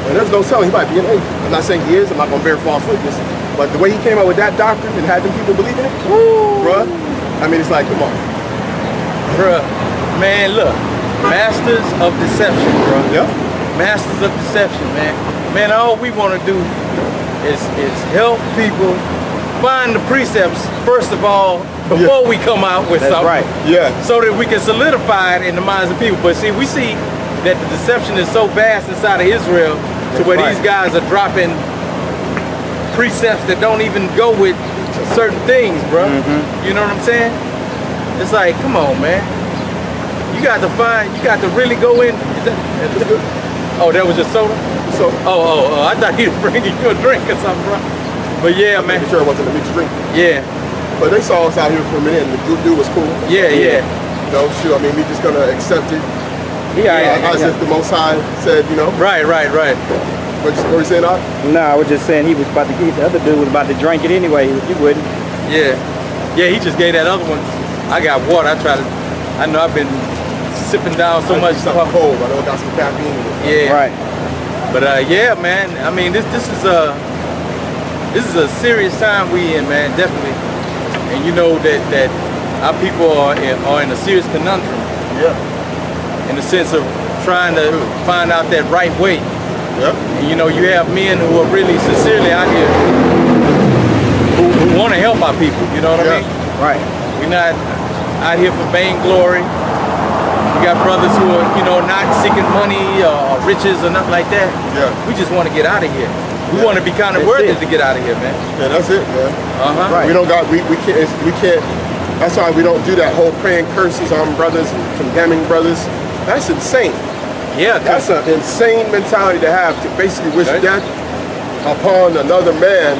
And there's no telling, he might be an angel. I'm not saying he is, I'm not gonna bear false witness. But the way he came up with that doctrine and had them people believing it, bruh, I mean, it's like, come on. Bruh, man, look, masters of deception, bro. Yeah. Masters of deception, man. Man, all we want to do is help people find the precepts, first of all, before we come out with That's something. right. Yeah. So that we can solidify it in the minds of people. But see, we see that the deception is so vast inside of Israel to where these guys are dropping precepts that don't even go with certain things, bro. You know what I'm saying? It's like, come on, man. You got to really go in. Oh, that was just soda? So, I thought he was bringing you a drink or something, bro. But yeah, man. sure it wasn't a mixed drink. Yeah. But they saw us out here for a minute and the dude was cool. Yeah. You know, sure, I mean, we just gonna accept it. As if the Most High said, you know. Right. What you saying, Doc? No, I was just saying he was about to get, the other dude was about to drink it anyway. He wouldn't. Yeah, he just gave that other one. I got water. I know I've been sipping down so much. Something cold. I know it got some caffeine in it. Yeah. Right. But yeah, man. I mean, this is a serious time we in, man. Definitely. And you know that our people are in a serious conundrum. Yeah. In the sense of trying to find out that right way. Yep. And you know, you have men who are really sincerely out here who want to help our people. You know what I mean? Right. We're not out here for vainglory. We got brothers who are, you know, not seeking money or riches or nothing like that. Yeah. We just want to get out of here. We want to be kind of worthy to get out of here, man. Yeah, that's it, man. Right. We don't got, we can't, that's why we don't do that whole praying curses on brothers and condemning brothers. That's insane. Yeah. That's an insane mentality to have, to basically wish death upon another man,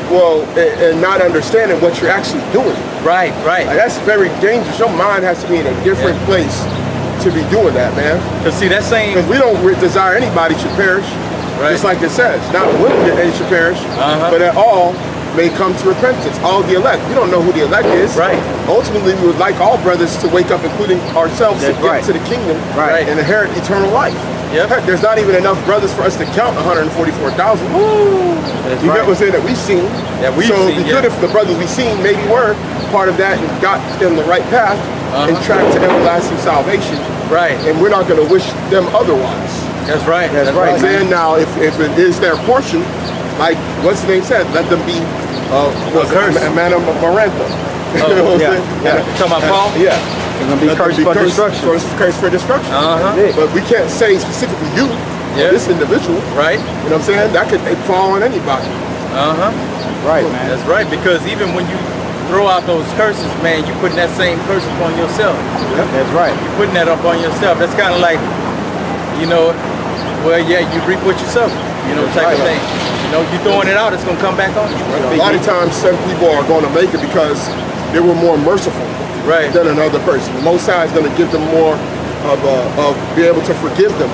well, and not understanding what you're actually doing. Right. Like, that's very dangerous. Your mind has to be in a different place to be doing that, man. Cause see, that same, Because we don't desire anybody should perish. Right. Just like it says, not one that they should perish, but that all may come to repentance. All the elect. We don't know who the elect is. Right. Ultimately, we would like all brothers to wake up, including ourselves, to get to the kingdom and inherit eternal life. Heck, there's not even enough brothers for us to count 144,000. You get what's saying that we've seen. So it'd be good if the brothers we've seen maybe were part of that and got in the right path and tracked to everlasting salvation. Right. And we're not going to wish them otherwise. That's right. That's right. And now, if it is their portion, like what's the name said, let them be cursed. A man of Marantha. You know what I'm saying? Talking about Paul? Yeah. They're going to be cursed for destruction. Cursed for destruction. But we can't say specifically you, or this individual. Right. You know what I'm saying? That could fall on anybody. Right, man. That's right, because even when you throw out those curses, man, you're putting that same curse upon yourself. That's right. You're putting that upon yourself. That's kind of like, you know, well, yeah, you reap what you sow, you know, type of thing. You know, you're throwing it out, it's going to come back on you. A lot of times, some people are going to make it because they were more merciful than another person. The Most High is going to give them more of be able to forgive them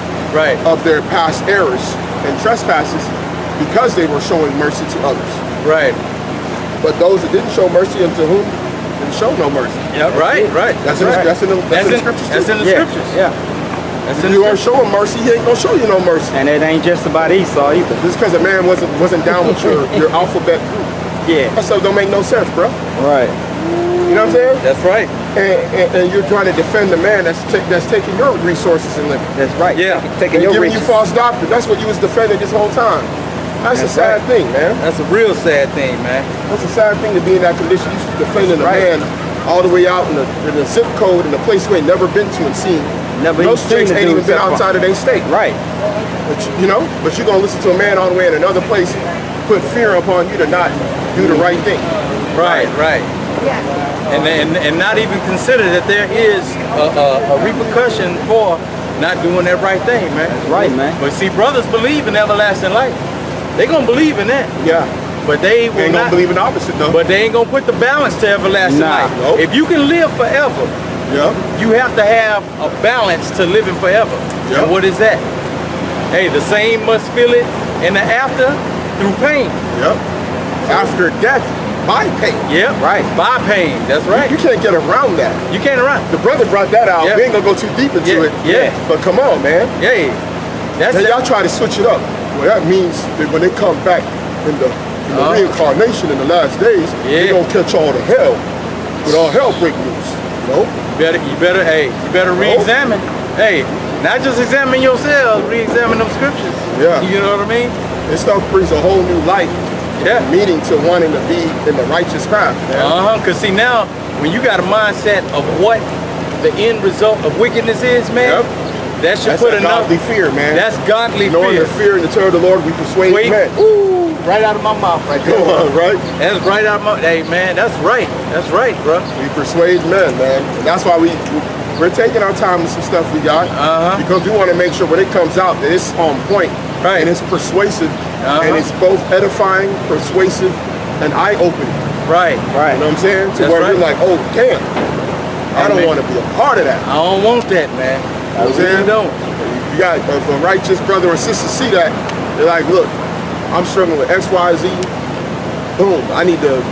of their past errors and trespasses because they were showing mercy to others. Right. But those that didn't show mercy unto whom didn't show no mercy. Yeah, right. That's in the scriptures. That's in the scriptures. Yeah. If you aren't showing mercy, he ain't gonna show you no mercy. And it ain't just about Esau either. Just because a man wasn't down with your alphabet group. Yeah. That stuff don't make no sense, bro. Right. You know what I'm saying? That's right. And you're trying to defend the man that's taking your resources and living. That's right. Yeah. Taking and your giving riches. you false doctrine. That's what you was defending this whole time. That's a sad thing, man. That's a real sad thing, man. That's a sad thing to be in that condition. You defending a man all the way out in the zip code in a place we ain't never been to and seen. Those chicks ain't even been outside of their state. Right. But but you're gonna listen to a man all the way in another place, put fear upon you to not do the right thing. Right. And not even consider that there is a repercussion for not doing that right thing, man. That's right, man. But see, brothers believe in everlasting life. They gonna believe in that. Yeah. But they will ain't not gonna believe in the opposite though. But they ain't gonna put the balance to everlasting life. Nope. If you can live forever, you have to have a balance to living forever. And what is that? Hey, the same must feel it in the after through pain. After death, by pain. By pain. That's right. You can't get around that. You can't around. The brother brought that out. We ain't gonna go too deep into it. But come on, man. That's y'all try to switch it up. Well, that means that when they come back in the reincarnation in the last days, they're gonna catch all the hell. When all hell break loose. You know? You better re-examine. Hey, not just examine yourself, re-examine them scriptures. Yeah. You know what I mean? This stuff brings a whole new light. Meaning to wanting to be in the righteous path. Cause see now, when you got a mindset of what the end result of wickedness is, man, that should put enough godly fear, man. That's godly Knowing fear. the fear and the terror of the Lord, we persuade men. Ooh, right out of my mouth, right there. Right? That's right out of my. Hey, man, that's right. That's right, bro. We persuade men, man, and that's why we're taking our time with some stuff we got because we want to make sure when it comes out that it's on point and it's persuasive and it's both edifying, persuasive, and eye-opening. Right. You know what I'm saying? To where you're like, oh damn, I don't want to be a part of that. I don't want that, man. You know what I'm saying? Don't. You got if a righteous brother or sister see that, they're like, look, I'm struggling with X, Y, Z. Boom, I need to,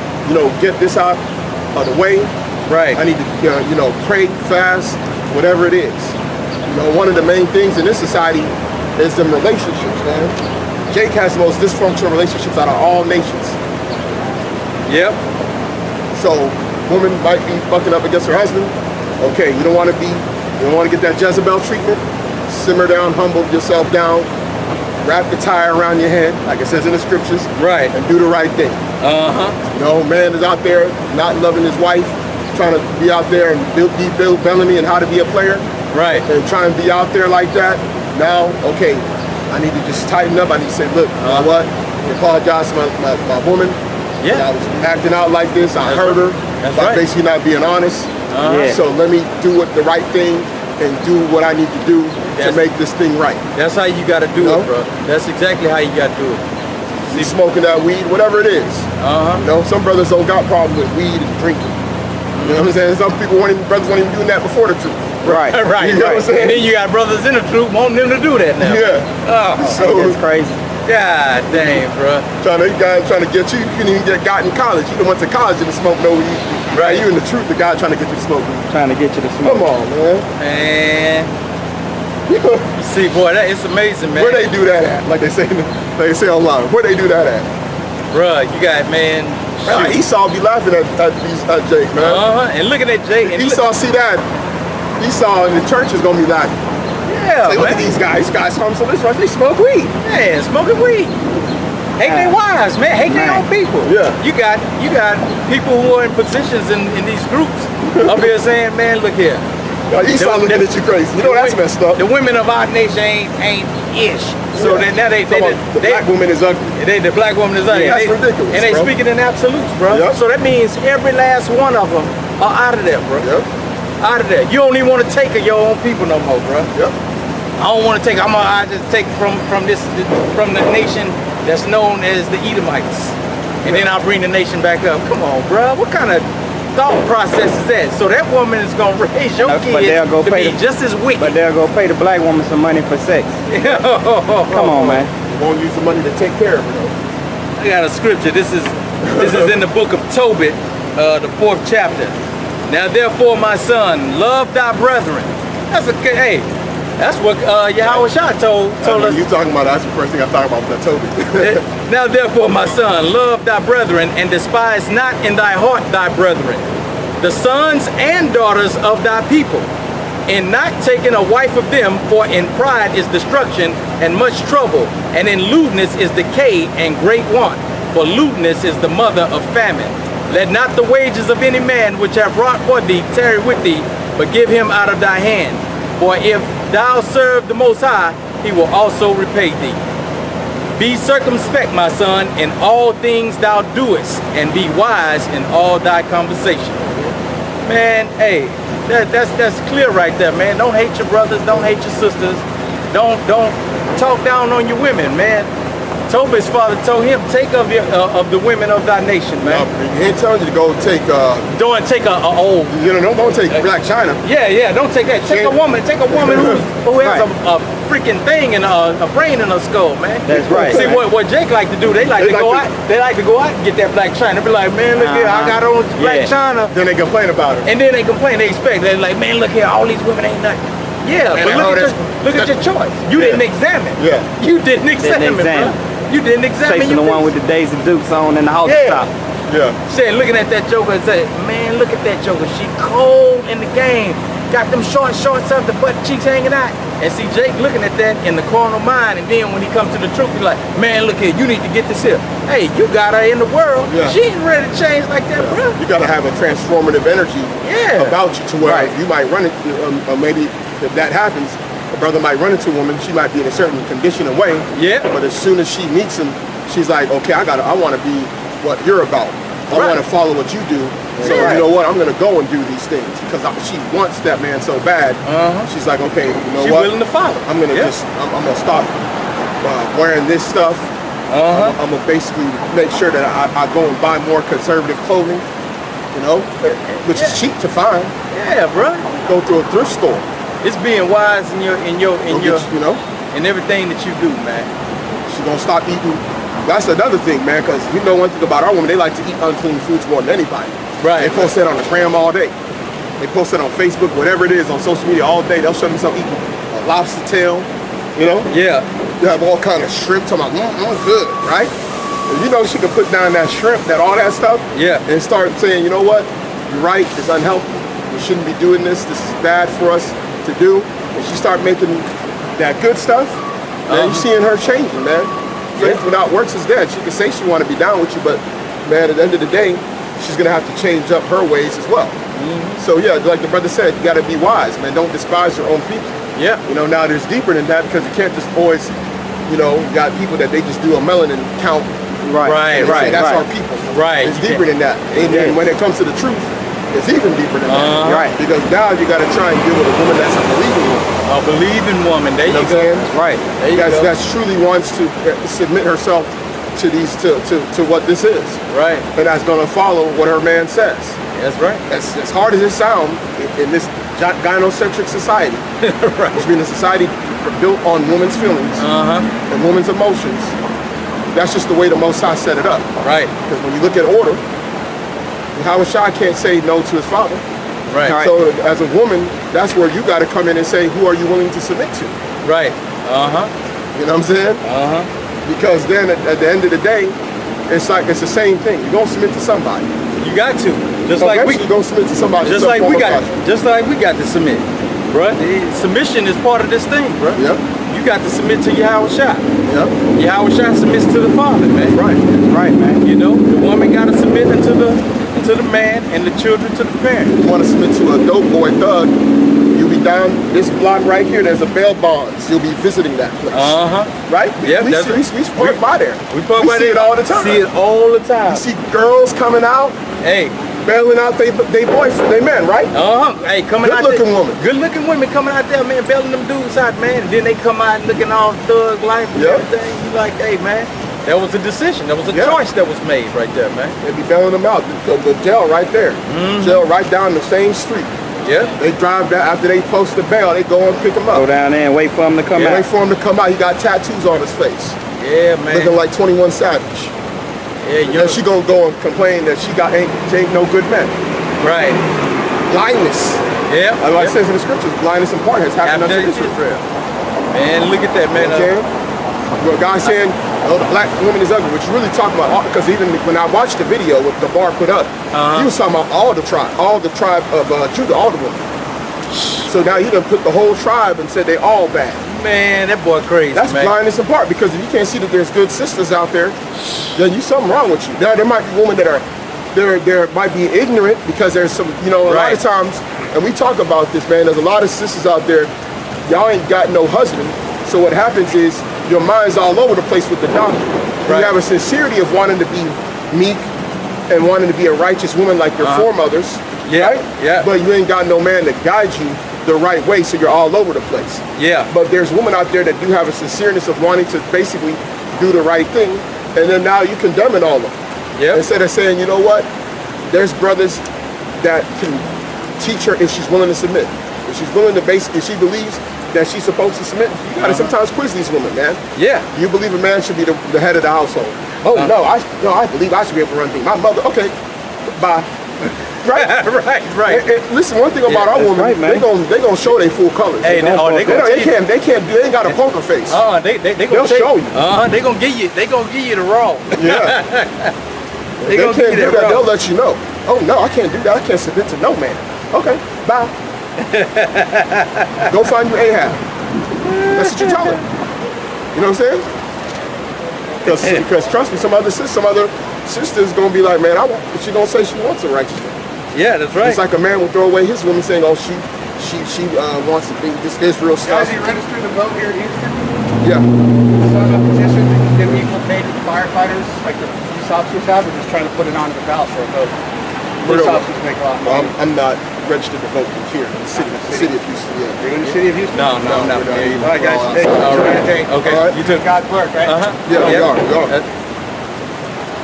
get this out of the way. Right. I need to, pray, fast, whatever it is. One of the main things in this society is them relationships, man. Jake has the most dysfunctional relationships out of all nations. Yep. So, woman might be fucking up against her husband. Okay, you don't want to get that Jezebel treatment. Simmer down, humble yourself down, wrap the tire around your head, like it says in the scriptures. Right. And do the right thing. Man is out there not loving his wife, trying to be out there and be Bill Bellamy and how to be a player. Right. And trying to be out there like that. Now, okay, I need to just tighten up. I need to say, look, you know what? I apologize to my woman. Yeah. I was acting out like this. I hurt her by basically not being honest. So let me do the right thing and do what I need to do to make this thing right. That's how you got to do it, bro. That's exactly how you got to do it. See, smoking that weed, whatever it is. Some brothers don't got problem with weed and drinking. You know what I'm saying? Some brothers weren't even doing that before the truth. Right. You know what I'm saying? And then you got brothers in the truth wanting them to do that now. So it's crazy. God dang, bro. Trying to get you couldn't even get got in college. You done went to college and smoke no weed. Right. You in the truth, the guy trying to get you to smoke weed. Trying to get you to smoke. Come on, man. Man. You see, boy, it's amazing, man. Where they do that at? Like they say online. Where they do that at? Bruh, you got, man. Esau be laughing at Jake, man. And looking at Jake. And Esau see that. Esau in the church is gonna be laughing. Yeah, look at these guys. These guys come so this right. They smoke weed. Yeah, smoking weed. Hate their wives, man. Hate their own people. Yeah. You got people who are in positions in these groups up here saying, man, look here. Esau looking at you crazy. You know that's messed up. The women of our nation ain't ish. So then now the black woman is ugly. The black woman is ugly. That's ridiculous. And they speaking in absolutes, bro. Yep. So that means every last one of them are out of there, bro. Yep. Out of there. You don't even want to take of your own people no more, bro. Yep. I don't want to take. I just take from the nation that's known as the Edomites, and then I'll bring the nation back up. Come on, bro. What kind of thought process is that? So that woman is gonna raise your kids to be just as wicked. But they'll go pay the black woman some money for sex. Come on, man. They won't use the money to take care of her though. I got a scripture. This is in the book of Tobit, the 4th chapter. Now therefore, my son, love thy brethren. That's what Yahawashi told us. You talking about that's the first thing I thought about when I told you. Now therefore, my son, love thy brethren, and despise not in thy heart thy brethren, the sons and daughters of thy people, and not taking a wife of them, for in pride is destruction and much trouble, and in lewdness is decay and great want, for lewdness is the mother of famine. Let not the wages of any man which have wrought for thee tarry with thee, but give him out of thy hand. For if thou serve the Most High, he will also repay thee. Be circumspect, my son, in all things thou doest, and be wise in all thy conversation. Man, hey, that's clear right there, man. Don't hate your brothers, don't hate your sisters. Don't talk down on your women, man. Tobit's father told him, take of the women of thy nation, man. He ain't telling you to go take don't take a old. Don't take Black China. Yeah, don't take that. Take a woman who has a freaking thing and a brain in her skull, man. That's right. See what Jake like to do, they like to go out and get that Black China. Be like, man, look here, I got on Black China. Then they complain about it. And then they complain, they expect. They're like, man, look here, all these women ain't nothing. Yeah, Man, but look at your choice. You didn't examine. Yeah. You didn't examine, bro. You didn't examine. Chasing the one with the Daisy Dukes on in the house top. Yeah. Said, looking at that joker and say, man, look at that joker. She cold in the game. Got them shorts up, the butt cheeks hanging out. And see Jake looking at that in the carnal mind, and then when he comes to the truth, he's like, man, look here, you need to get this here. Hey, you got her in the world. Yeah. She ain't ready to change like that, bro. You gotta have a transformative energy about you to where you might run it, maybe if that happens, a brother might run into a woman, she might be in a certain condition and way. Yeah. But as soon as she meets him, she's like, okay, I wanna be what you're about. I wanna follow what you do. So you know what? I'm gonna go and do these things because she wants that man so bad. She's like, okay, you know what? She's willing to follow. I'm gonna I'm gonna stop wearing this stuff. I'm gonna basically make sure that I go and buy more conservative clothing. You know, which is cheap to find. Yeah, bro. Go through a thrift store. It's being wise in your you know, in everything that you do, man. She's gonna stop eating. That's another thing, man, because you know one thing about our women, they like to eat unclean foods more than anybody. Right. They post that on the gram all day. They post it on Facebook, whatever it is, on social media all day. They'll show themselves eating a lobster tail, you know? Yeah. You have all kind of shrimp, talking about, good, right? And you know she could put down that shrimp, all that stuff, and start saying, you know what? You're right, it's unhealthy. We shouldn't be doing this. This is bad for us to do. And she start making that good stuff, man, you're seeing her changing, man. Faith without works is dead. She can say she want to be down with you, but man, at the end of the day, she's gonna have to change up her ways as well. So yeah, like the brother said, you gotta be wise, man. Don't despise your own people. Yeah. You know, now there's deeper than that because you can't just always, you know, you got people that they just do a melanin count. Right. That's our people. Right. It's deeper than that. And when it comes to the truth, it's even deeper than that. Right. Because now you gotta try and deal with a woman that's a believing woman. A believing woman. There you go. Right. There you go. That truly wants to submit herself to what this is. Right. And that's gonna follow what her man says. That's right. As hard as it sounds in this gynocentric society, right. Which means a society built on women's feelings and women's emotions. That's just the way the Most High set it up. Right. Because when you look at order, Yahawashi can't say no to his father. Right. So as a woman, that's where you got to come in and say, who are you willing to submit to? Right. You know what I'm saying? Because then at the end of the day, it's the same thing. You're gonna submit to somebody. You got to. Just like you're gonna submit to somebody. Just like we got to submit, bro. Submission is part of this thing, bro. Yep. You got to submit to Yahawashi. Yep. Yahawashi submits to the Father, man. That's right. That's right, man. You know, the woman got to submit to the man, and the children to the parent. You want to submit to a dope boy thug? You'll be down this block right here. There's a bail bonds. You'll be visiting that place. Right? Yeah. We park by there. We see it all the time. See it all the time. You see girls coming out. Hey. Bailing out they boyfriend, they men, right? Hey, coming out there. Good looking woman. Good looking women coming out there, man, bailing them dudes out, man. And then they come out looking all thug life and everything. You like, hey, man. That was a decision. That was a choice that was made right there, man. They be bailing them out. The jail right there. Jail right down the same street. Yeah. They drive down after they post the bail. They go and pick him up. Go down there and wait for him to come out. Wait for him to come out. He got tattoos on his face. Yeah, man. Looking like 21 Savage. Yeah, she gonna go and complain that she ain't no good man. Right. Blindness. Yeah. Like it says in the scriptures, blindness and part has happened unto Israel. Man, look at that, man. Well, God's saying, oh, the black woman is ugly, which really talking about, because even when I watched the video with the bar put up, he was talking about all the tribe of Judah, all the women. So now he done put the whole tribe and said they all bad. Man, that boy crazy. That's blindness in part, because if you can't see that there's good sisters out there, then you something wrong with you. Now there might be women that are, there might be ignorant because there's some, you know, a lot of times, and we talk about this, man, there's a lot of sisters out there, y'all ain't got no husband. So what happens is your mind's all over the place with the doctrine. You have a sincerity of wanting to be meek and wanting to be a righteous woman like your foremothers, right? Yeah. But you ain't got no man to guide you the right way, so you're all over the place. Yeah. But there's women out there that do have a sincereness of wanting to basically do the right thing, and then now you condemning all of them. Yeah. Instead of saying, you know what, there's brothers that can teach her if she's willing to submit. If she's willing to if she believes that she's supposed to submit, you gotta sometimes quiz these women, man. Yeah. You believe a man should be the head of the household. Oh no, I believe I should be able to run things. My mother, okay, bye. Right? right. And listen, one thing about our women, right, they gonna show their full colors. Hey, they ain't got a poker face. They'll show you. They gonna give you the raw. Yeah. they can't give you do that raw. They'll let you know. Oh no, I can't do that. I can't submit to no man. Okay, bye. Go find you Ahab. That's what you tell her. You know what I'm saying? Because trust me, some other sisters gonna be like, man, she gonna say she wants a righteous man. Yeah, that's right. It's like a man will throw away his woman saying, oh, she wants to be this Israel stuff. Guys, you registered to vote here in Houston? Yeah. So a petition to give equal pay to firefighters, like the police officers have, we're just trying to put it onto the ballot for a vote. Police officers make a lot of money. I'm not registered to vote here in the city of Houston. Yeah. You're in the city of Houston? No, I'm not. we're Yeah, All right, guys. all Hey, all right. Hey, Okay. All right. You took God's work, right? Yeah, we are.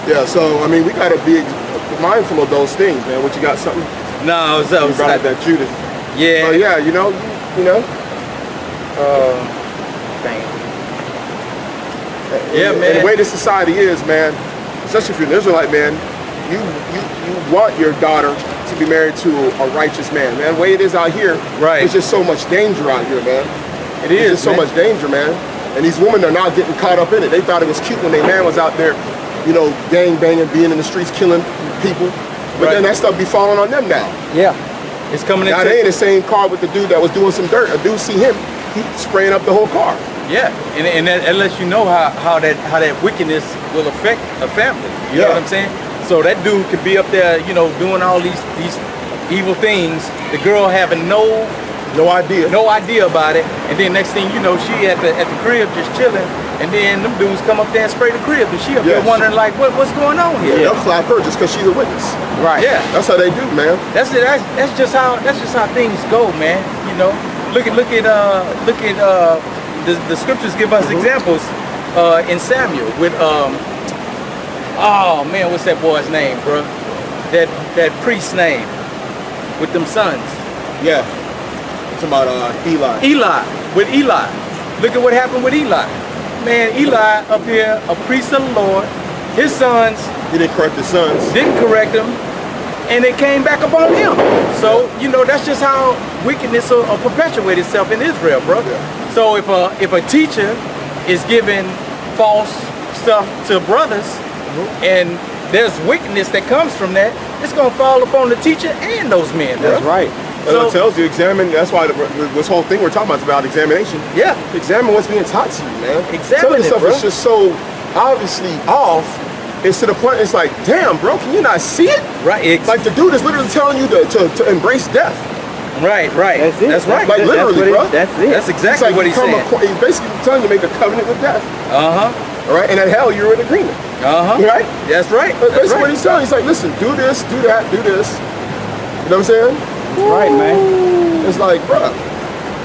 Yeah, so I mean, we gotta be mindful of those things, man. What you got something? No, so You brought up that Judas. yeah. But yeah, you know. Yeah, and man. the way this society is, man, especially if you're an Israelite, man, you want your daughter to be married to a righteous man, man. The way it is out here, Right. there's just so much danger out here, man. It There's is just so man. much danger, man. And these women are not getting caught up in it. They thought it was cute when their man was out there, you know, gang banging, being in the streets, killing people. But Right. then that stuff be falling on them now. Yeah. It's coming Now into they in the same car with the dude that was doing some dirt. A dude see him, he spraying up the whole car. yeah, and that lets you know how that wickedness will affect a family. You know Yeah. what I'm saying? So that dude could be up there, you know, doing all these evil things. The girl having no idea about it, and then next thing you know, she at the crib just chilling, and then them dudes come up there and spray the crib, and she up there Yes. wondering like, what's going on here? They'll clap her just because she's a witness. Right. Yeah, That's how they do, man. that's it. That's just how things go, man. You know, look at the scriptures give us examples in Samuel with oh man, what's that boy's name, bro? That priest's name with them sons. Yeah. It's about Eli. With Eli. Look at what happened with Eli. Man, Eli up here, a priest of the Lord. His sons He didn't correct his sons. didn't correct him, and it came back upon him. So, you know, that's just how wickedness will perpetuate itself in Israel, bro. Yeah. So if a teacher is giving false stuff to brothers, and there's wickedness that comes from that, it's gonna fall upon the teacher and those men, bro. That's right. As it tells you, examine. That's why this whole thing we're talking about is about examination. Yeah. Examine what's being taught to you, man. Examine Some of the it, stuff bro. is just so obviously off. It's to the point. It's like, damn, bro, can you not see it? Right. Like the dude is literally telling you to embrace death. Right. That's it. That's right. Like literally, bro. That's it. That's It's exactly like what he's saying. He's basically telling you to make a covenant with death. Uh-huh. All right, and in hell you're in agreement. Uh-huh. Right? That's right. But That's basically what right. he's telling you, he's like, listen, do this, do that, do this. You know what I'm saying? That's right, man. It's like, bruh,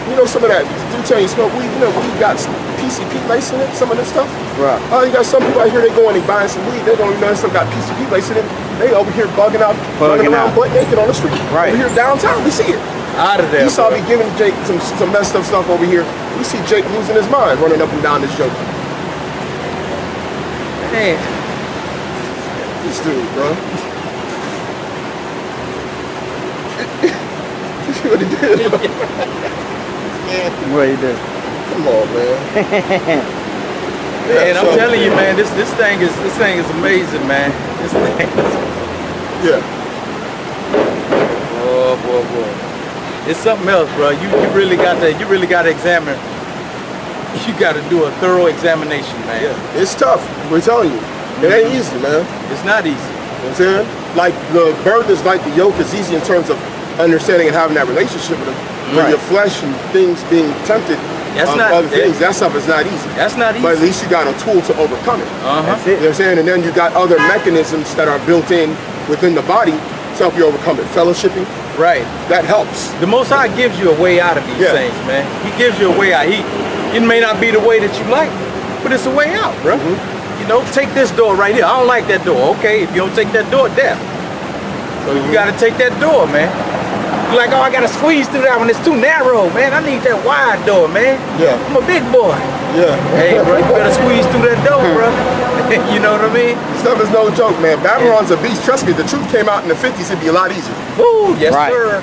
you know some of that, do tell you smoke weed, you know, weed got PCP lace in it, some of this stuff. Right. Oh, you got some people out here, they go and they buying some weed, they don't even know that stuff got PCP lace in it. They over here bugging out, running around butt naked on the street. Right. Over here downtown, we see it. Out of there. You saw bro. me giving Jake some messed up stuff over here. We see Jake losing his mind, running up and down this joke. Man. This dude, bro. See what he did? What you do? Come on, man. And I'm so- telling you, man, this thing is amazing, man. This thing is, Yeah. boy. It's something else, bro. You really got to examine. You got to do a thorough examination, man. Yeah. It's tough. We're telling you. It ain't easy, man. It's not easy. You know what I'm saying? Like the burden is like the yoke is easy in terms of understanding and having that relationship with him. But Right. your flesh and things being tempted That's of not- other things, that stuff is not easy. That's not But at easy. least you got a tool to overcome it. Uh-huh. That's You it. know what I'm saying? And then you got other mechanisms that are built in within the body to help you overcome it. Fellowshipping, Right. that helps. The Most High gives you a way out of these Yeah. things, man. He gives you a way out. It may not be the way that you like, but it's a way out, bro. You know, take this door right here. I don't like that door. Okay, if you don't take that door, death. So you gotta take that door, man. You're like, oh, I gotta squeeze through that one. It's too narrow, man. I need that wide door, man. Yeah. I'm a big boy. Yeah. Hey, bro, you better squeeze through that door, bro. You know what I mean? Stuff is no joke, man. Babylon's a beast. Trust me, the truth came out in the 50s, it'd be a lot easier. Woo, yes, Right. sir.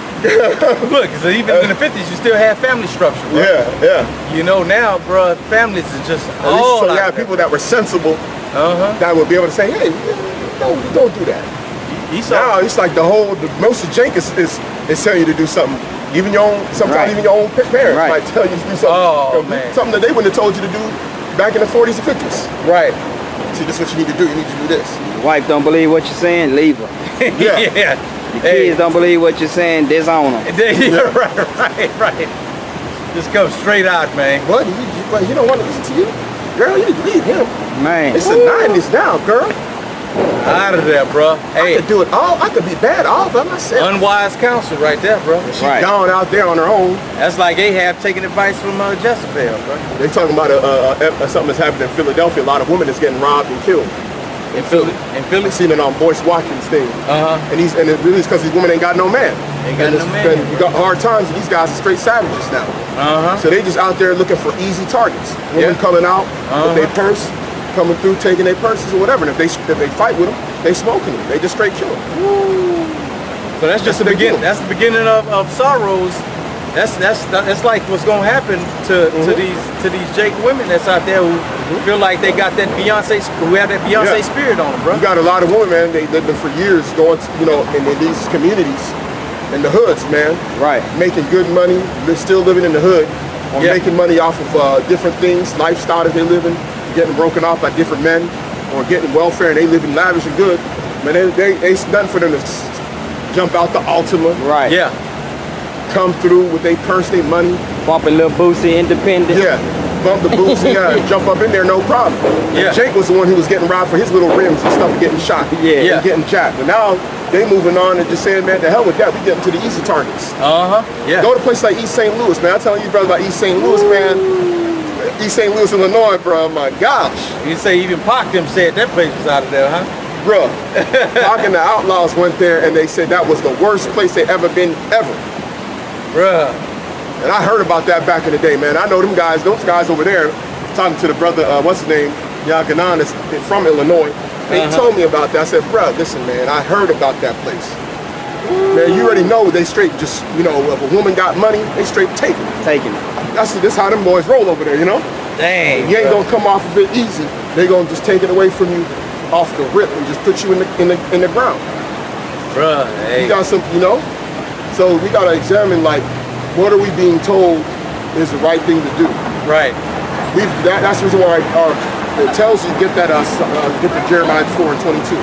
Look, so even in the 50s, you still have family structure, bro. Yeah. You know, now, bro, families is just At least all so you like have people that were sensible Uh-huh. that would be able to say, hey, don't do that. Now it's like most of Jake is telling you to do something. Even your own, sometimes even your own parents might tell you to do something. Oh, man. Something that they wouldn't have told you to do back in the 40s and 50s. Right. See, this is what you need to do. You need to do this. Your wife don't believe what you're saying, leave her. Yeah. The kids don't believe what you're saying, disown them. Yeah, right. Just come straight out, man. What? You don't want to listen to you? Girl, you need to leave him. Man. It's the 90s now, girl. Out of there, bro. Hey, I could do it all. I could be bad all by myself. unwise counsel right there, bro. She's gone out there on her own. That's like Ahab taking advice from Jezebel, bro. They talking about something that's happened in Philadelphia. A lot of women is getting robbed and killed. In Philly? I seen it on Boyce Watkins' thing. And it really is because these women ain't got no man. Ain't got no man. You got hard times, and these guys are straight savages now. So they just out there looking for easy targets. Women coming out with their purse, coming through, taking their purses or whatever. And if they fight with them, they smoking them. They just straight kill them. So that's just the beginning. That's the beginning of sorrows. That's like what's gonna happen to these Jake women that's out there who feel like they got that Beyonce, who have that Beyonce spirit on them, bro. You got a lot of women, man. They've been for years going, in these communities, in the hoods, man. Right. Making good money. They're still living in the hood, or making money off of different things, lifestyle that they're living, getting broken off by different men, or getting welfare, and they living lavish and good. Man, it's nothing for them to jump out the Altima. Right. Yeah. Come through with their purse, their money. Bump a little Boosie independent. Yeah. Bump the boots, jump up in there, no problem. Yeah. And Jake was the one who was getting robbed for his little rims and stuff, getting shot. Yeah. And getting jacked. But now they moving on and just saying, man, the hell with that. We getting to the easy targets. Yeah. Go to a place like East St. Louis, man. I'm telling you, brother, about East St. Louis, man. East St. Louis, Illinois, bro. My gosh. You say even Pac them said that place was out of there, huh? Bro, Pac and the Outlaws went there and they said that was the worst place they ever been, ever. Bruh. And I heard about that back in the day, man. I know those guys over there, talking to the brother, what's his name, Yaganan, that's from Illinois. They told me about that. I said, bro, listen, man, I heard about that place. Man, you already know they straight just, if a woman got money, they straight take it. Taking it. This how them boys roll over there, Dang. You ain't gonna come off of it easy. They gonna just take it away from you off the rip and just put you in the ground. Bruh, hey. You got some, so we gotta examine, like, what are we being told is the right thing to do? Right. That's the reason why it tells you get the Jeremiah 4:22.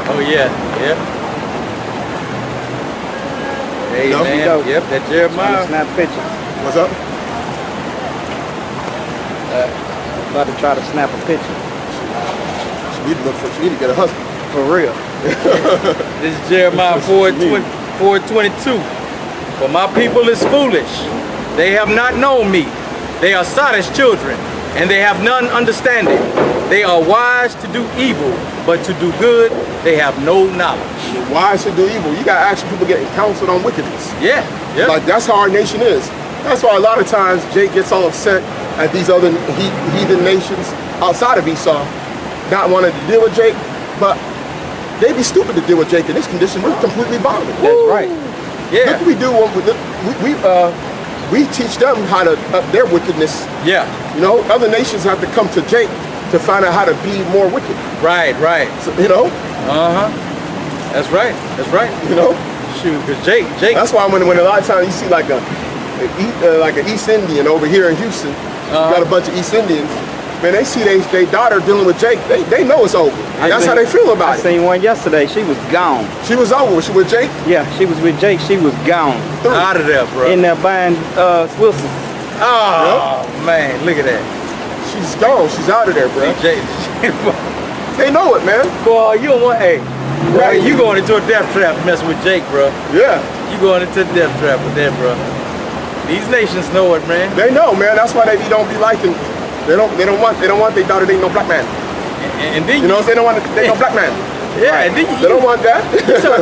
Oh yeah. Hey man. Yep, that Jeremiah. Snap pictures. What's up? About to try to snap a picture. She need to get a husband. For real. This is Jeremiah 4:22. For my people is foolish. They have not known me. They are Sodom's children, and they have none understanding. They are wise to do evil, but to do good, they have no knowledge. Wise to do evil. You got actual people getting counseled on wickedness. Yeah. Like, that's how our nation is. That's why a lot of times Jake gets all upset at these other heathen nations outside of Esau not wanting to deal with Jake, but they'd be stupid to deal with Jake in this condition. We're completely violent. That's right. Yeah. Look what we do when we teach them how to up their wickedness. Yeah. Other nations have to come to Jake to find out how to be more wicked. Right. So, That's right. Shoot, because Jake. That's why when a lot of times you see like an East Indian over here in Houston, you got a bunch of East Indians. Man, they see their daughter dealing with Jake. They know it's over. That's how they feel about it. I seen one yesterday. She was gone. She was over. Was she with Jake? Yeah, she was with Jake. She was gone. Out of there, bro. In there buying Wilson. Oh, man, look at that. She's gone. She's out of there, bro. They know it, man. Boy, you don't want, right, you going into a death trap messing with Jake, bro. Yeah. You going into a death trap with that, bro. These nations know it, man. They know, man. That's why they don't be liking. They don't want their daughter dating no black man. And then they don't want to date no black man. Yeah, right. And then they don't want that.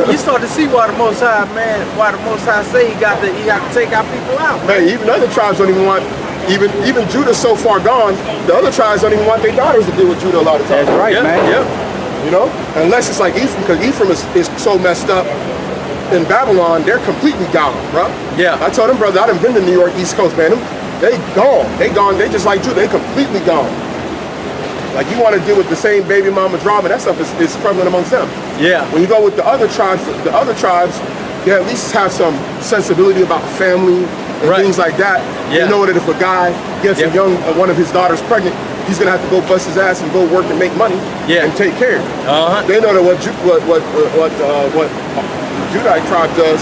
you start to see why the Most High, man, why the Most High say he got to take our people out. Man, even other tribes don't even want Even Judah's so far gone, the other tribes don't even want their daughters to deal with Judah a lot of times. That's right, man. Yeah. You know? Unless it's like Ephraim, because Ephraim is so messed up. In Babylon, they're completely gone, bro. Yeah. I told them, brother, I done been to New York, East Coast, man. They gone. They just like Judah. They completely gone. Like, you want to deal with the same baby mama drama, that stuff is prevalent amongst them. Yeah. When you go with the other tribes, they at least have some sensibility about family and things like that. Yeah. You know that if a guy gets a young one of his daughters pregnant, he's gonna have to go bust his ass and go work and make money and take care of it. They know that what Judite tribe does,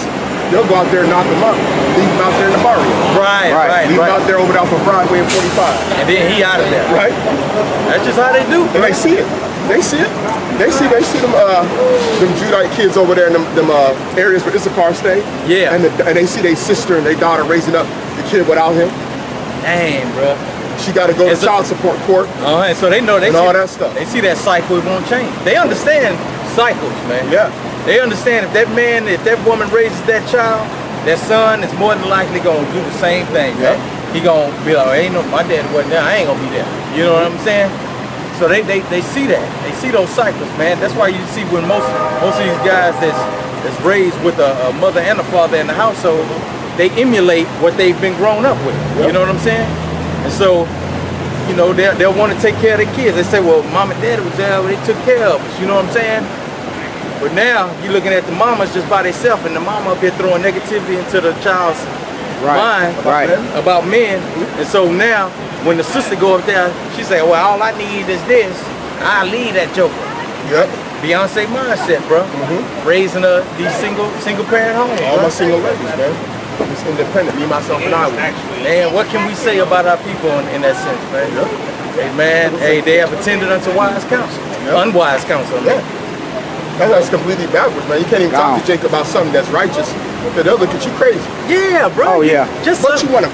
they'll go out there and knock them up, leave them out there in the barrio. Right. Leave them out there over there off of Broadway and 45. And then he out of there. Right. That's just how they do. And they see it. They see it. They see them Judite kids over there in them areas where Issachar stay. Yeah. And they see their sister and their daughter raising up the kid without him. Dang, bro. She got to go to child support court. And so they know and all that stuff. They see that cycle, it won't change. They understand cycles, man. Yeah. They understand if that woman raises that child, that son is more than likely gonna do the same thing, man. He gonna be like, my daddy wasn't there, I ain't gonna be there. You know what I'm saying? So they see that. They see those cycles, man. That's why you see when most of these guys that's raised with a mother and a father in the household, they emulate what they've been grown up with. You know what I'm saying? And so, you know, they'll want to take care of their kids. They say, well, mom and daddy was there, they took care of us. You know what I'm saying? But now you're looking at the mamas just by themselves, and the mama up here throwing negativity into the child's mind about men. And so now, when the sister go up there, she say, well, all I need is this. I'll leave that joker. Yep. Beyonce mindset, bro. Raising these single parent homes. All my single ladies, man. Just independent, me, myself, and I. Man, what can we say about our people in that sense, man? Hey, man, they have attended unto wise counsel. Unwise counsel, man. That's completely backwards, man. You can't even talk to Jake about something that's righteous, because they'll look at you crazy. Yeah, bro. Oh, yeah. Just what you want a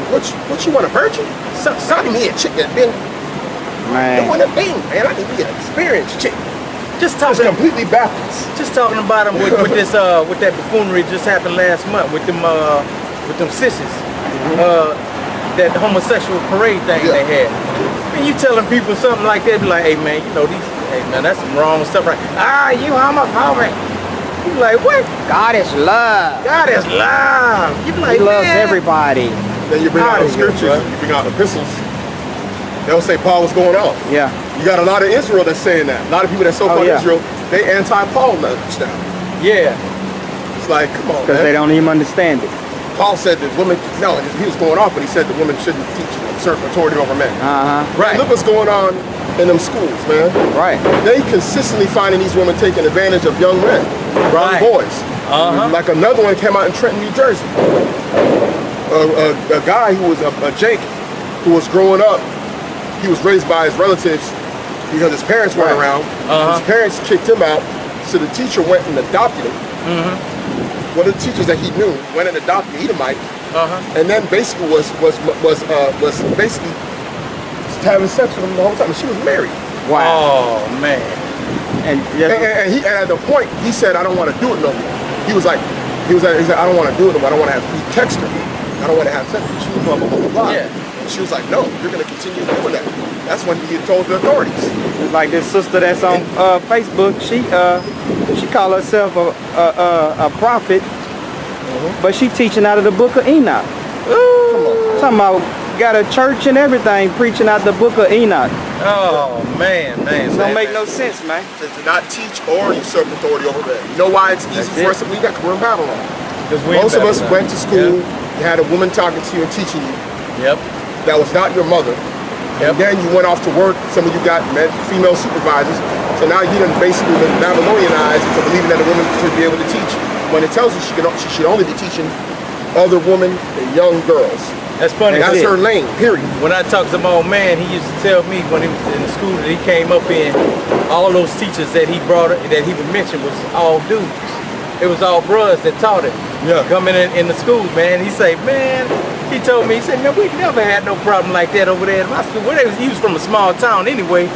virgin? Something me a chick that been doing a thing, man. I need to be an experienced chick. Just talking completely backwards. Just talking about them with that buffoonery just happened last month with them sissies. That homosexual parade thing they had. And you telling people something like that, be like, hey man, you know that's some wrong stuff, right? You homophobic. You like, what? God is love. God is love. You like, He loves everybody. Then you bring out the scriptures, you bring out epistles. They'll say Paul was going off. Yeah. You got a lot of Israel that's saying that. A lot of people that so-called Israel, they anti-Paul now. Yeah. It's like, come on, because they don't even understand it. Paul said that women, no, he was going off, but he said that women shouldn't teach usurp authority over men. Right. Look what's going on in them schools, man. Right. They consistently finding these women taking advantage of young men, young boys. Like another one came out in Trenton, New Jersey. A guy who was a Jake, who was growing up, he was raised by his relatives because his parents weren't around. His parents kicked him out, so the teacher went and adopted him. One of the teachers that he knew went and adopted Edomite, and then basically was basically having sex with him the whole time. And she was married. Wow. Oh man. And he at the point he said, I don't want to do it no more. He said, I don't want to do it no more. I don't want to have. He texted her. I don't want to have sex with you. Blah blah blah blah. Yeah. And she was like, no, you're going to continue doing that. That's when he had told the authorities. Like this sister that's on Facebook, she call herself a prophet, but she teaching out of the book of Enoch. Ooh, talking about got a church and everything preaching out the book of Enoch. Oh man. It don't make no sense, man. To not teach or usurp authority over men. You know why it's easy for us to believe that? Because we're in Babylon. Most of us went to school, you had a woman talking to you and teaching you. That was not your mother. And then you went off to work. Some of you got female supervisors. So now you done basically been Babylonianized into believing that a woman should be able to teach. When it tells you she should only be teaching other women and young girls. That's funny. That's her lane, period. When I talked to my old man, he used to tell me when he was in the school that he came up in, all those teachers that he would mention was all dudes. It was all bros that taught him. Coming in the school, man. He said, man, he told me, he said, man, we never had no problem like that over there in my school. He was from a small town anyway,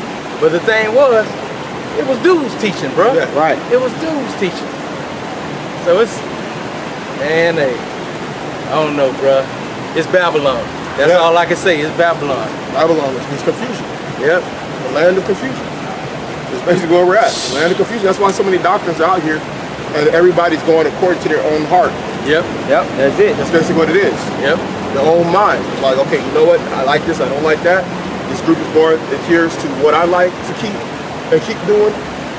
but the thing was, it was dudes teaching, bro. Yeah. Right. It was dudes teaching. So it's, man, hey, I don't know, bro. It's Babylon. That's all I can say is Babylon. Babylon, which means confusion. Yep. The land of confusion. It's basically where we're at. The land of confusion. That's why so many doctrines are out here, and everybody's going according to their own heart. Yep. Yep, that's it. That's basically what it is. Yep. Their own mind. Like, okay, you know what? I like this. I don't like that. This group is more adheres to what I like to keep doing.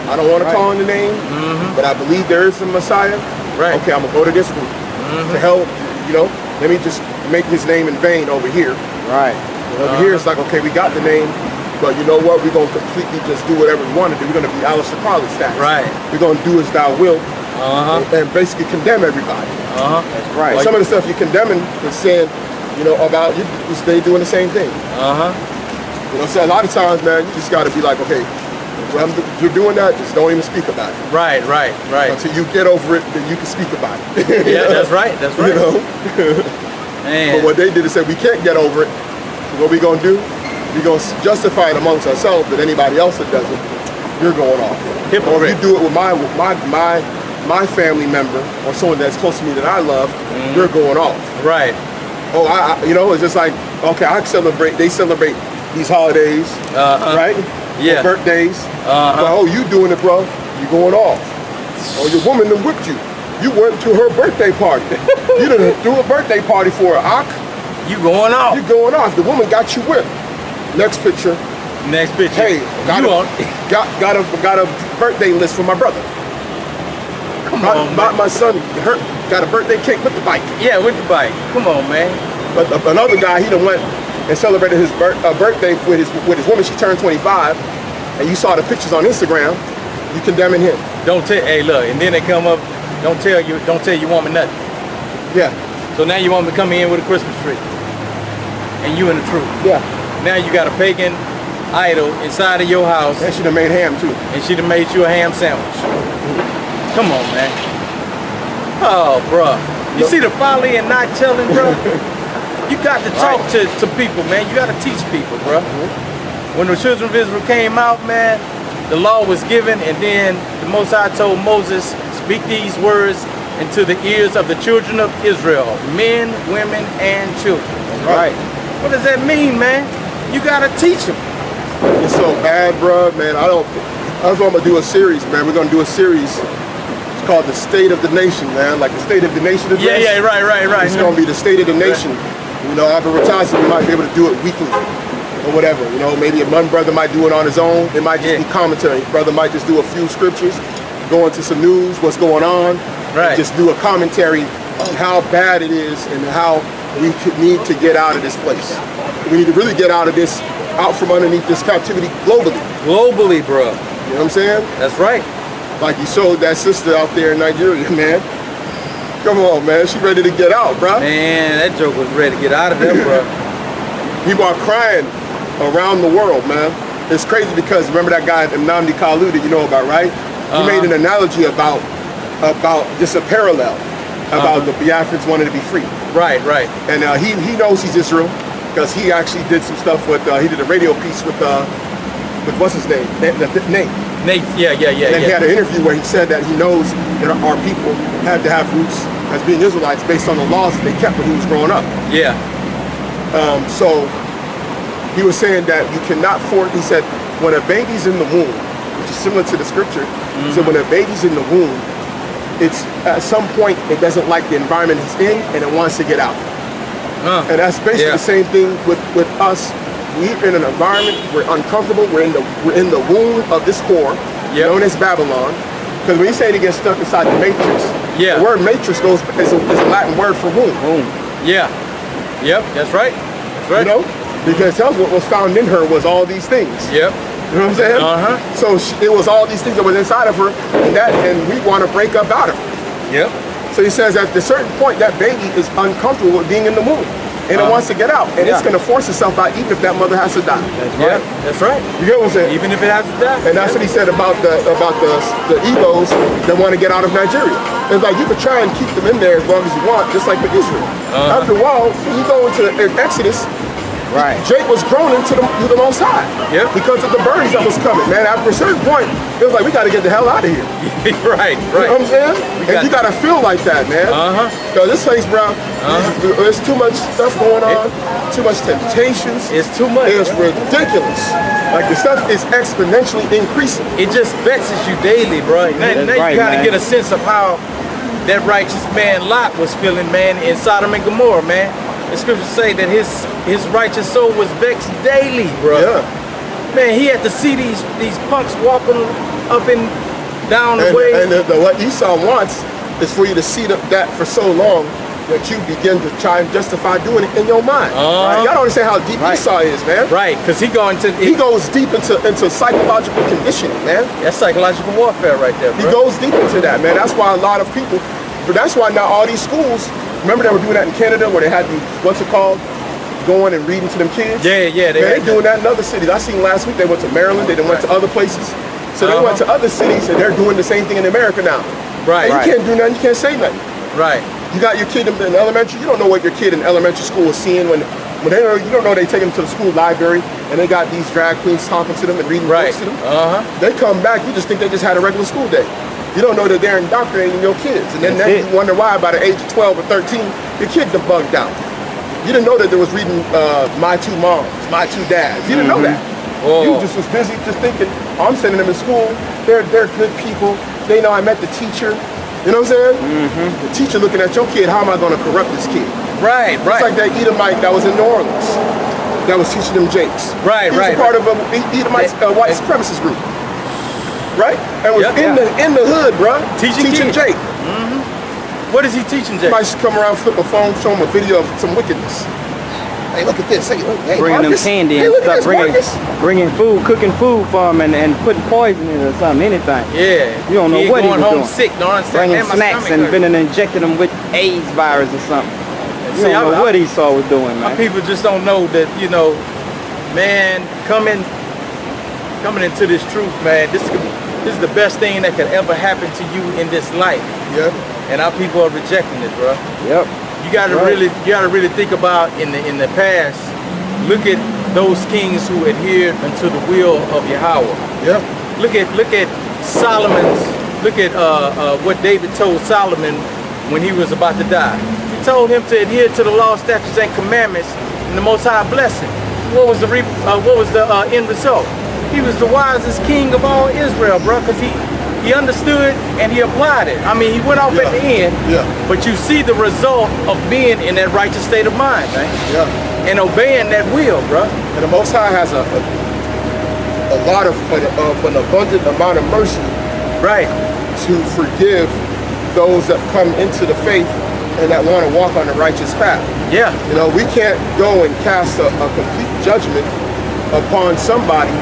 I don't want to call on the name, but I believe there is a Messiah. Right. Okay, I'm gonna go to this group. To hell, you know. Let me just make his name in vain over here. Right. Over here, it's like, okay, we got the name, but you know what? We're gonna completely just do whatever we want to do. We're gonna be Aleister Crowley status. Right. We're gonna do as thou wilt, and basically condemn everybody. That's right. Like some of the stuff you're condemning is saying, you know, about you, they doing the same thing. You know, so a lot of times, man, you just got to be like, okay, when you're doing that, just don't even speak about it. Right. Until you get over it, then you can speak about it. Yeah, that's right. You know? But what they did is say, we can't get over it. So what we going to do? We're going to justify it amongst ourselves, but anybody else that doesn't, you're going off. Or if you do it with my family member or someone that's close to me that I love, you're going off. Right. Oh, you know, it's just like, okay, they celebrate these holidays, right? Yeah. Or birthdays. But, oh, you doing it, bro. You going off. Or your woman done whipped you. You went to her birthday party. You done threw a birthday party for her, Ak. You going off. You going off. The woman got you whipped. Next picture. Hey, got a birthday list for my brother. Come on, my son got a birthday cake with the bike. Yeah, with the bike. Come on, man. But another guy, he done went and celebrated his birthday with his woman. She turned 25, and you saw the pictures on Instagram. You condemning him. Don't tell. Hey, look, and then they come up. Don't tell you woman nothing. Yeah. So now you want me to come in with a Christmas tree, and you in the truth. Yeah. Now you got a pagan idol inside of your house. And she done made ham too. And she done made you a ham sandwich. Come on, man. Oh, bro. You see the folly in not telling, bro? You got to talk to people, man. You got to teach people, bro. When the children of Israel came out, man, the law was given, and then the Most High told Moses, speak these words into the ears of the children of Israel, men, women, and children. Right. What does that mean, man? You got to teach them. It's so bad, bro, man. That's why I'm going to do a series, man. We're going to do a series. It's called The State of the Nation, man. Like the State of the Nation address. Yeah, right. It's going to be the State of the Nation. You know, advertising, we might be able to do it weekly or whatever. You know, maybe one brother might do it on his own. It might just be commentary. Brother might just do a few scriptures, go into some news, what's going on, and just do a commentary on how bad it is and how we need to get out of this place. We need to really get out from underneath this captivity globally. Globally, bro. You know what I'm saying? That's right. Like you showed that sister out there in Nigeria, man. Come on, man. She ready to get out, bro. Man, that joke was ready to get out of there, bro. People are crying around the world, man. It's crazy because remember that guy, Nnamdi Kanu, that you know about, right? He made an analogy about just a parallel about the Biafrans wanting to be free. Right. And he knows he's Israel because he actually did some stuff with, he did a radio piece with what's his name? Nate. Yeah. And he had an interview where he said that he knows that our people had to have roots as being Israelites based on the laws that they kept when he was growing up. Yeah. So he was saying that you cannot force, he said, when a baby's in the womb, which is similar to the scripture, he said when a baby's in the womb, it's at some point it doesn't like the environment it's in and it wants to get out. And that's basically the same thing with us. We're in an environment, we're uncomfortable, we're in the womb of this core, known as Babylon. Because when you say to get stuck inside the matrix, the word matrix is a Latin word for womb. Yeah. Yep, that's right. You know? Because it tells what was found in her was all these things. Yep. You know what I'm saying? So it was all these things that was inside of her, and we want to break up out of her. Yep. So he says at a certain point, that baby is uncomfortable with being in the womb. And it wants to get out, and it's going to force itself out, even if that mother has to die. That's right. That's right. You get what I'm saying? Even if it has to die. And that's what he said about the Igbos that want to get out of Nigeria. It's like you could try and keep them in there as long as you want, just like with Israel. After a while, when you go into Exodus, Jake was groaning to the Most High. Yep. Because of the burdens that was coming, man. After a certain point, it was like, we got to get the hell out of here. Right. You know what I'm saying? And you got to feel like that, man. Because this place, bro, there's too much stuff going on, too much temptations. It's too much. It's ridiculous. Like, the stuff is exponentially increasing. It just vexes you daily, bro. Now you kind of get a sense of how that righteous man Lot was feeling, man, in Sodom and Gomorrah, man. The scriptures say that his righteous soul was vexed daily, bro. Yeah. Man, he had to see these punks walking up and down the way. And what Esau wants is for you to see that for so long that you begin to try and justify doing it in your mind. Y'all don't understand how deep Esau is, man. Right, because he goes deep into psychological conditioning, man. That's psychological warfare right there, bro. He goes deep into that, man. That's why a lot of people, but that's why now all these schools, remember they were doing that in Canada where they had these, what's it called? Going and reading to them kids? Yeah. They're doing that in other cities. I seen last week they went to Maryland, they went to other places. So they went to other cities and they're doing the same thing in America now. Right. And you can't do nothing, you can't say nothing. Right. You got your kid in elementary, you don't know what your kid in elementary school is seeing when you don't know they take them to the school library and they got these drag queens talking to them and reading books to them. They come back, you just think they just had a regular school day. You don't know that they're indoctrinating your kids. And then you wonder why by the age of 12 or 13, your kid done bugged out. You didn't know that there was reading My Two Moms, My Two Dads. You didn't know that. You just was busy just thinking, I'm sending them to school. They're good people. They know I met the teacher. You know what I'm saying? The teacher looking at your kid, how am I going to corrupt this kid? Right. It's like that Edomite that was in New Orleans that was teaching them Jakes. He was part of a Edomite white supremacist group. Right? And was in the hood, bro. Teaching Jake. What is he teaching Jake? He might just come around, flip a phone, show him a video of some wickedness. Hey, look at this. Hey, bringing Marcus. them candy and stuff, bringing food, cooking food for them, and putting poison in it or something, anything. Yeah. You don't know what he was doing. Sick, bringing snacks and been injecting them with AIDS virus or something. You don't know what Esau was doing, man. People just don't know that, man, coming into this truth, man, this is the best thing that could ever happen to you in this life. Yep. And our people are rejecting it, bro. Yep. You gotta really think about in the past. Look at those kings who adhered unto the will of Yahweh. Yeah. Look at Solomon's. Look at what David told Solomon when he was about to die. He told him to adhere to the law, statutes, and commandments, and the Most High blessing. What was the end result? He was the wisest king of all Israel, bro, because he understood and he applied it. I mean, he went off at the end, but you see the result of being in that righteous state of mind, man. Yeah. And obeying that will, bro. And the Most High has a lot of an abundant amount of mercy, right, to forgive those that come into the faith and that want to walk on the righteous path. Yeah. We can't go and cast a complete judgment upon somebody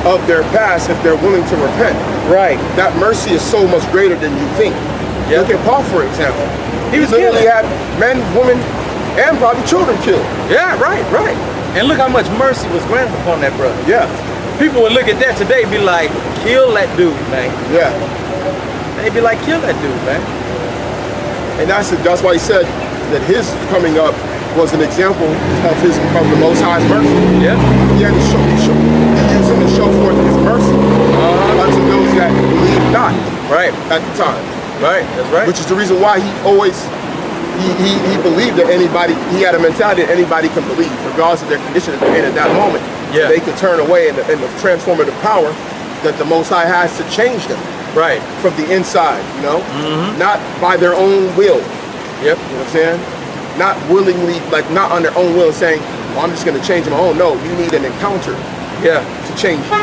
of their past if they're willing to repent. Right. That mercy is so much greater than you think. Look at Paul, for example. He literally had men, women, and probably children killed. Yeah, right. And look how much mercy was granted upon that brother. Yeah. People would look at that today and be like, kill that dude, man. Yeah. They'd be like, kill that dude, man. And that's why he said that his coming up was an example of the Most High's mercy. Yeah. He had to he used him to show forth his mercy unto those that believe not. Right. At the time. Right. That's right. Which is the reason why he always he believed that he had a mentality that anybody can believe, regardless of their condition that they're in at that moment. Yeah. They can turn away in the transformative power that the Most High has to change them. Right. From the inside, not by their own will. Yep. You know what I'm saying? Not willingly, like not on their own will, saying, well, I'm just going to change my own. No, you need an encounter. Yeah. To change you.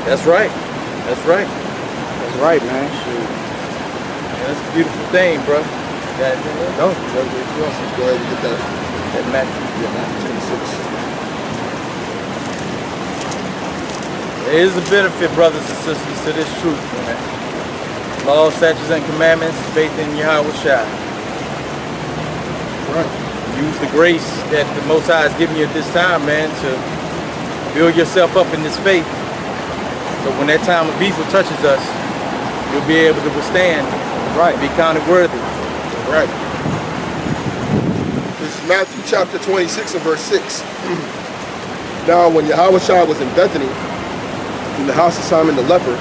That's right. That's right, man. Shoot. Yeah, that's a beautiful thing, bro. No, you also go ahead and get that Matthew. Yeah, Matthew 26. There is a benefit, brothers and sisters, to this truth, man. Law, statutes, and commandments, faith in Yahawashi. Right. Use the grace that the Most High has given you at this time, man, to build yourself up in this faith. So when that time of evil touches us, you'll be able to withstand. Right. Be counted worthy. Right. This is Matthew chapter 26 and verse 6. Now when Yahawashi was in Bethany, in the house of Simon the leper,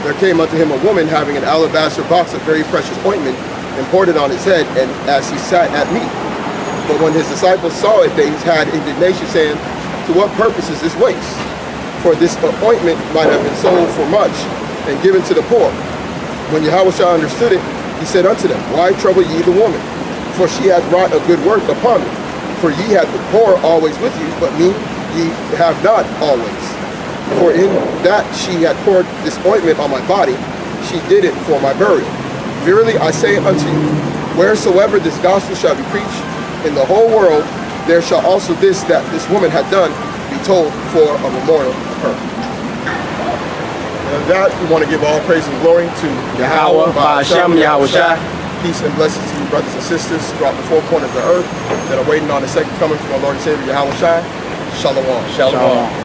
there came unto him a woman having an alabaster box of very precious ointment, and poured it on his head, and as he sat at meat. But when his disciples saw it, they had indignation, saying, to what purpose is this waste? For this ointment might have been sold for much, and given to the poor. When Yahawashi understood it, he said unto them, why trouble ye the woman? For she hath wrought a good work upon me. For ye have the poor always with you, but me ye have not always. For in that she had poured this ointment on my body, she did it for my burial. Verily I say unto you, wheresoever this gospel shall be preached in the whole world, there shall also this that this woman had done be told for a memorial of her. And that, we want to give all praise and glory to Yahweh, Ba'ashem, Yahawashi. Peace and blessings to you, brothers and sisters, throughout the four corners of the earth that are waiting on the second coming from our Lord and Savior, Yahawashi. Shalom. Shalom.